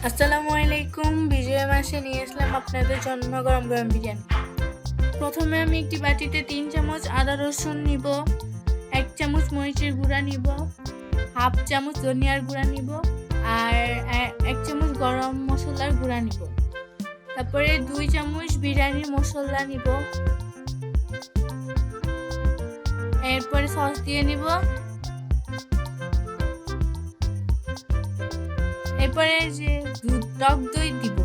আসসালামু আলাইকুম। বিজয় মাসে নিয়ে আসলাম আপনাদের জন্য গরম গরম বিরিয়ানি। প্রথমে আমি একটি বাটিতে 3 চামচ আদা রসুন নিব, 1 চামচ মরিচের গুঁড়া নিব, হাফ চামচ ধনিয়ার গুঁড়া নিব আর 1 চামচ গরম মশলার গুঁড়া নিব। তারপরে 2 চামচ বিরিয়ানির মশলা নিব। এরপরে সস দিয়ে নিব। এরপরে যে টক দই দিব।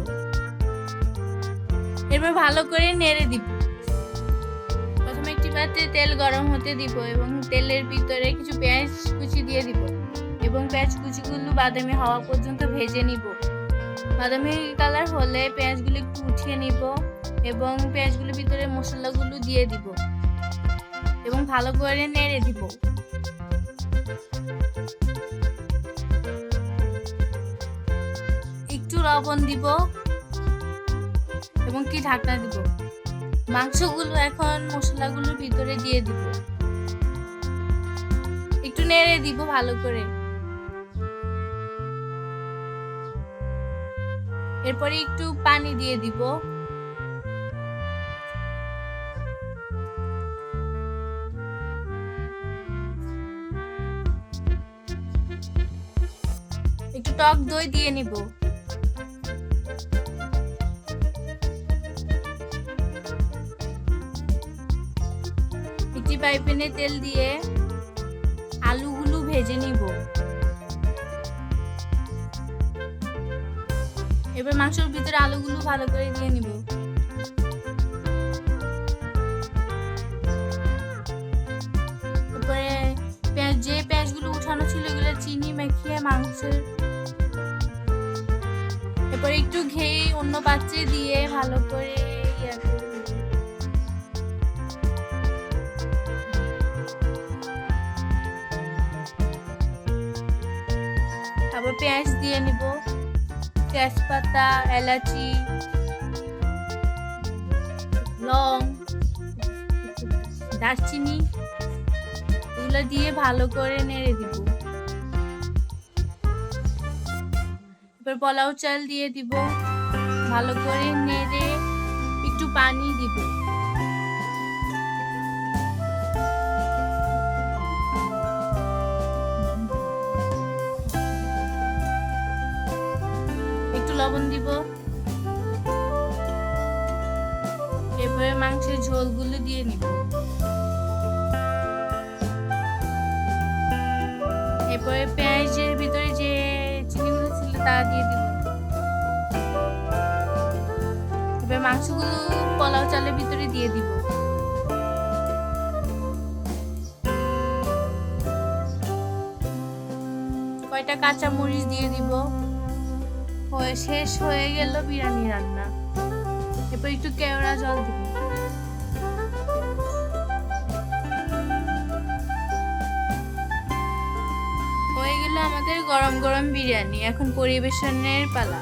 এরপর ভালো করে নেড়ে দিব। প্রথমে একটি পাত্রে তেল গরম হতে দিব এবং তেলের ভিতরে কিছু পেঁয়াজ কুচি দিয়ে দিব এবং পেঁয়াজ কুচিগুলো বাদামি হওয়া পর্যন্ত ভেজে নিব। বাদামি কালার হলে পেঁয়াজগুলো একটু উঠিয়ে নিব এবং পেঁয়াজগুলোর ভিতরে মশলাগুলো দিয়ে দিব এবং ভালো করে নেড়ে দিব। একটু লবণ দিব এবং কি ঢাকনা দিব। মাংসগুলো এখন মশলাগুলোর ভিতরে দিয়ে দিব, একটু নেড়ে দিব ভালো করে। এরপরে একটু পানি দিয়ে দিব। একটু টক দই দিয়ে নিব। একটি ফ্রাই প্যানে তেল দিয়ে আলুগুলো ভেজে নিব। এবার মাংসের ভিতরে আলুগুলো ভালো করে দিয়ে নিব। তারপরে যে পেঁয়াজগুলো উঠানো ছিল এগুলো চিনি মাখিয়ে মাংসের এরপরে একটু ঘি অন্য পাত্রে দিয়ে ভালো করে আবার পেঁয়াজ দিয়ে নিব, তেজপাতা, এলাচি, লং, দারচিনি এগুলো দিয়ে ভালো করে নেড়ে দিব। এবার পোলাও চাল দিয়ে দিব, ভালো করে নেড়ে একটু পানি দিব। একটু লবণ দিব। এরপরে মাংসের ঝোলগুলো দিয়ে নিব। এরপরে পেঁয়াজের ভিতরে যে চিনিগুলো ছিল তা দিয়ে দিব। এবার মাংসগুলো পোলাও চালের ভিতরে দিয়ে দিব। কয়টা কাঁচা মরিচ দিয়ে দিব। শেষ হয়ে গেল বিরিয়ানি রান্না। এরপর একটু কেওড়া জল দিব। হয়ে গেল আমাদের গরম গরম বিরিয়ানি। এখন পরিবেশনের পালা।